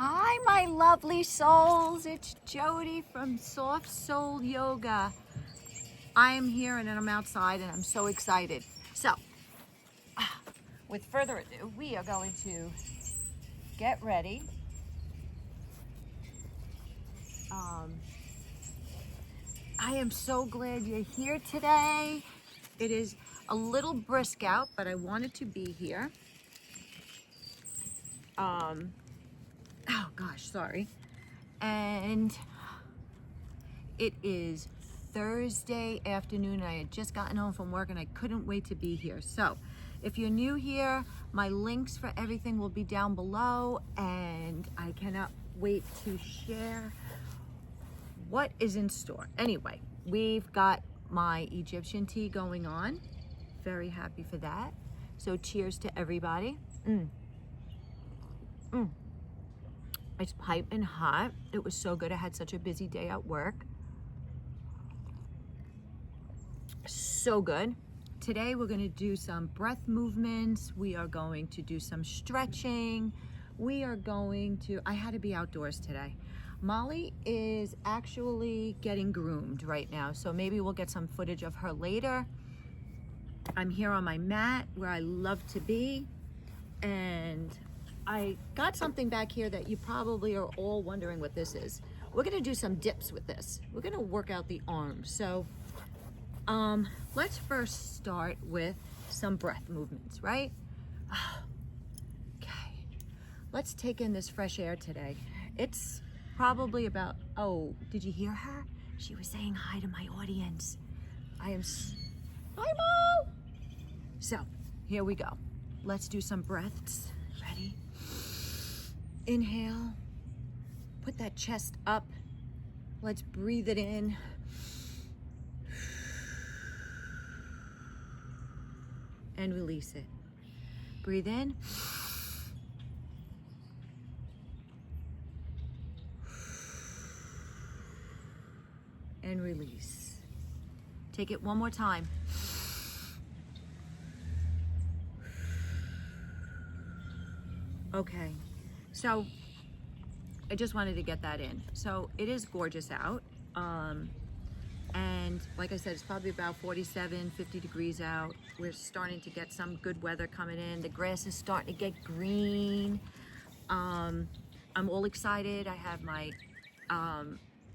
Hi, my lovely souls. It's Jody from Soft Soul Yoga. I am here and I'm outside and I'm so excited. So, with further ado, we are going to get ready. I am so glad you're here today. It is a little brisk out, but I wanted to be here. Oh gosh, sorry. And it is Thursday afternoon and I had just gotten home from work and I couldn't wait to be here. So if you're new here, my links for everything will be down below and I cannot wait to share what is in store. Anyway, we've got my Egyptian tea going on. Very happy for that. So cheers to everybody. It's piping hot. It was so good. I had such a busy day at work. So good. Today we're going to do some breath movements. We are going to do some stretching. I had to be outdoors today. Molly is actually getting groomed right now, so maybe we'll get some footage of her later. I'm here on my mat where I love to be, and I got something back here that you probably are all wondering what this is. We're gonna do some dips with this. We're gonna work out the arms. So let's first start with some breath movements, right? Okay, let's take in this fresh air today. It's probably about, oh, did you hear her? She was saying hi to my audience. Hi, Mo! So, here we go. Let's do some breaths. Ready? Inhale. Put that chest up. Let's breathe it in. And release it. Breathe in. And release. Take it one more time. Okay, so I just wanted to get that in. So it is gorgeous out. And like I said, it's probably about 47, 50 degrees out. We're starting to get some good weather coming in. The grass is starting to get green. I'm all excited. I have my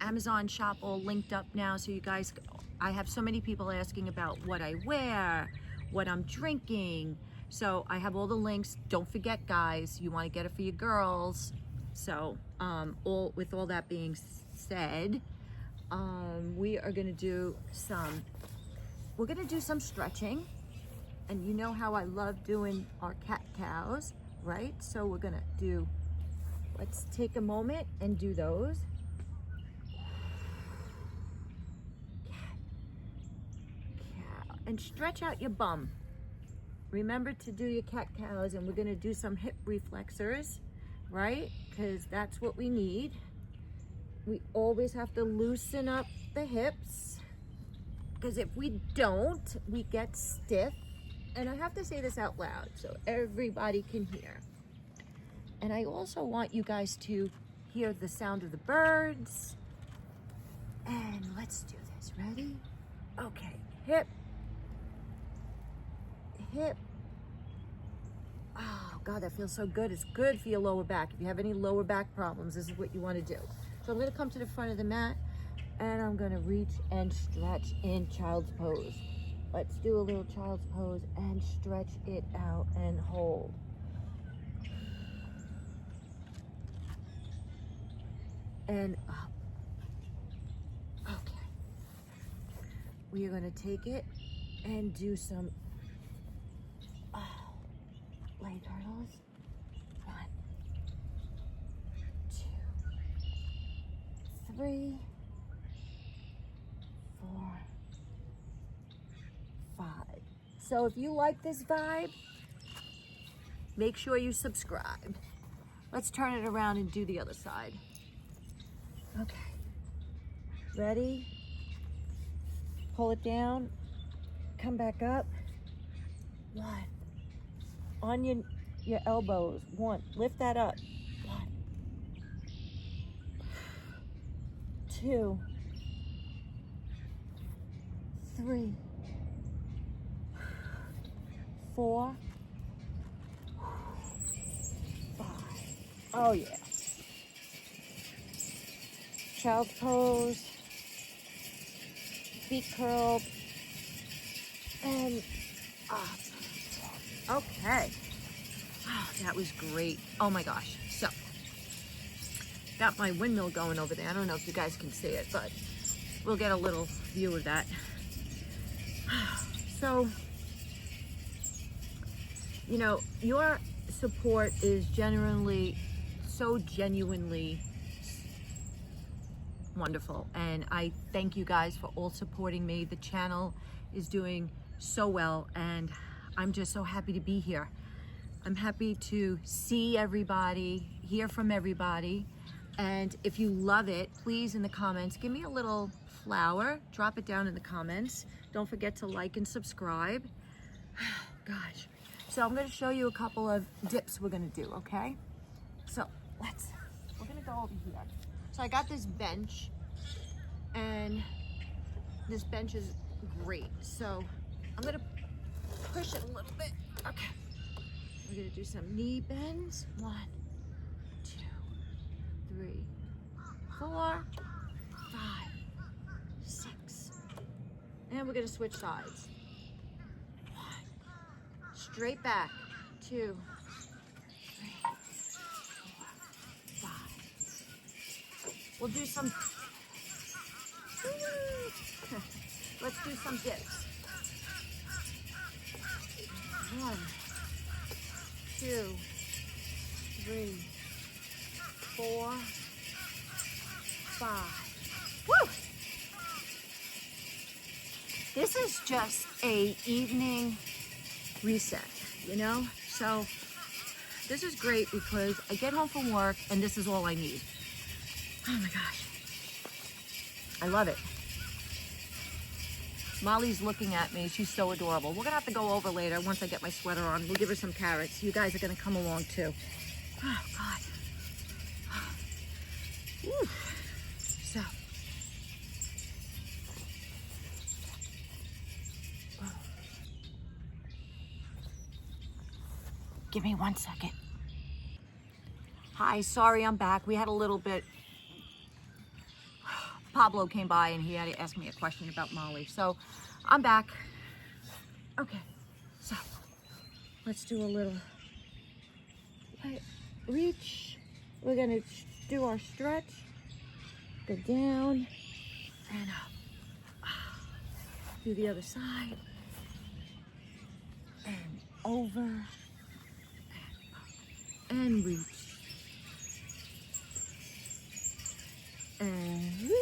Amazon shop all linked up now. So you guys, I have so many people asking about what I wear, what I'm drinking. So I have all the links. Don't forget, guys, you want to get it for your girls. So with all that being said, we are going to do some stretching. And you know how I love doing our cat-cows, right? So we're going to let's take a moment and do those. Cat-cow. And stretch out your bum. Remember to do your cat-cows, and we're going to do some hip reflexors, right? Because that's what we need. We always have to loosen up the hips, because if we don't, we get stiff. And I have to say this out loud so everybody can hear. And I also want you guys to hear the sound of the birds. And let's do this. Ready? Okay. Hip. Hip. Oh God, that feels so good. It's good for your lower back. If you have any lower back problems, this is what you want to do. So I'm going to come to the front of the mat and I'm going to reach and stretch in child's pose. Let's do a little child's pose and stretch it out and hold. And up. Okay. We are going to take it and do some leg turtles. 1, 2, 3, 4, 5. So if you like this vibe, make sure you subscribe. Let's turn it around and do the other side. Okay. Ready? Pull it down. Come back up. 1. On your elbows. 1. Lift that up. 1, 2, 3, 4, 5. Oh yeah. Child's pose, feet curled, and up. Okay. Oh, that was great. Oh my gosh. So, got my windmill going over there. I don't know if you guys can see it, but we'll get a little view of that. So, you know, your support is generally so genuinely wonderful, and I thank you guys for all supporting me. The channel is doing so well, and I'm just so happy to be here. I'm happy to see everybody, hear from everybody, and if you love it, please in the comments give me a little flower. Drop it down in the comments. Don't forget to like and subscribe. Gosh. So I'm going to show you a couple of dips we're going to do, okay? So we're going to go over here. So I got this bench, and this bench is great. So I'm going to push it a little bit. Okay. We're going to do some knee bends. 1, 2, 3, 4, 5, 6. And we're going to switch sides. 1, straight back. 2, 3, 4, 5. We'll do some, let's do some dips. 1, 2, 3, 4, 5. Woo! This is just a evening reset, you know? So this is great because I get home from work and this is all I need. Oh my gosh. I love it. Molly's looking at me. She's so adorable. We're gonna have to go over later once I get my sweater on. We'll give her some carrots. You guys are gonna come along too. Oh God. Woo. So. Give me 1 second. Hi, sorry I'm back. We had a little bit. Pablo came by and he had to ask me a question about Molly. So I'm back. Okay, so let's do a little reach. We're gonna do our stretch. Go down and up. Do the other side. And over. And up. And reach. And reach.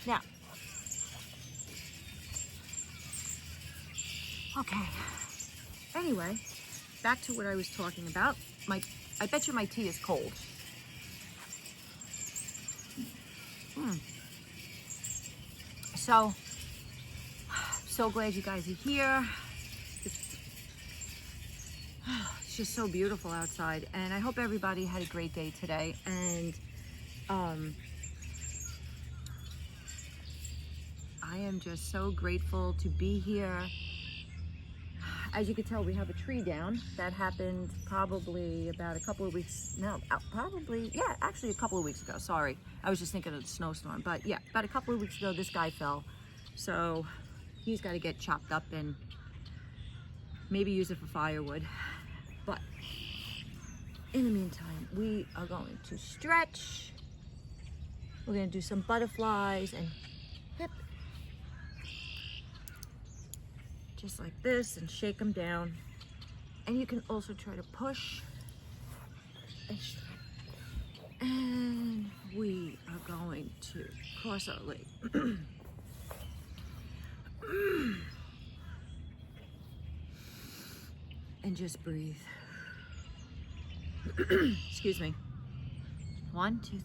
Now, okay. Anyway, back to what I was talking about. I bet you my tea is cold. So glad you guys are here. It's just so beautiful outside, and I hope everybody had a great day today. And I am just so grateful to be here. As you can tell, we have a tree down. That happened probably about a couple of weeks, actually a couple of weeks ago. Sorry, I was just thinking of the snowstorm. But yeah, about a couple of weeks ago, this guy fell. So he's got to get chopped up and maybe use it for firewood. But in the meantime, we are going to stretch. We're going to do some butterflies and hip. Just like this, and shake them down. And you can also try to push and stretch. And we are going to cross our leg. And just breathe. Excuse me. 1, 2,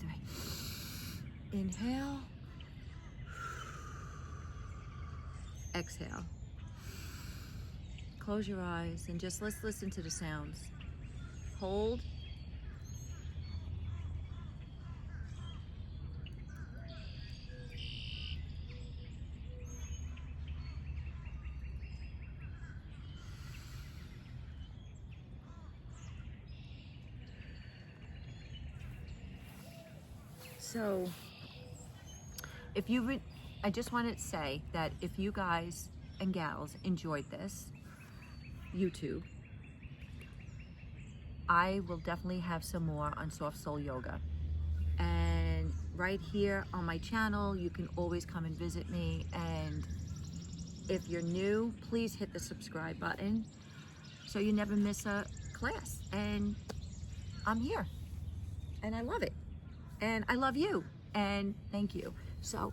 3. Inhale. exhale. Close your eyes and just let's listen to the sounds. Hold. So I just want to say that if you guys and gals enjoyed this YouTube, I will definitely have some more on soft soul yoga. And right here on my channel, you can always come and visit me. And if you're new, please hit the subscribe button so you never miss a class. And I'm here and I love it. And I love you. And thank you. So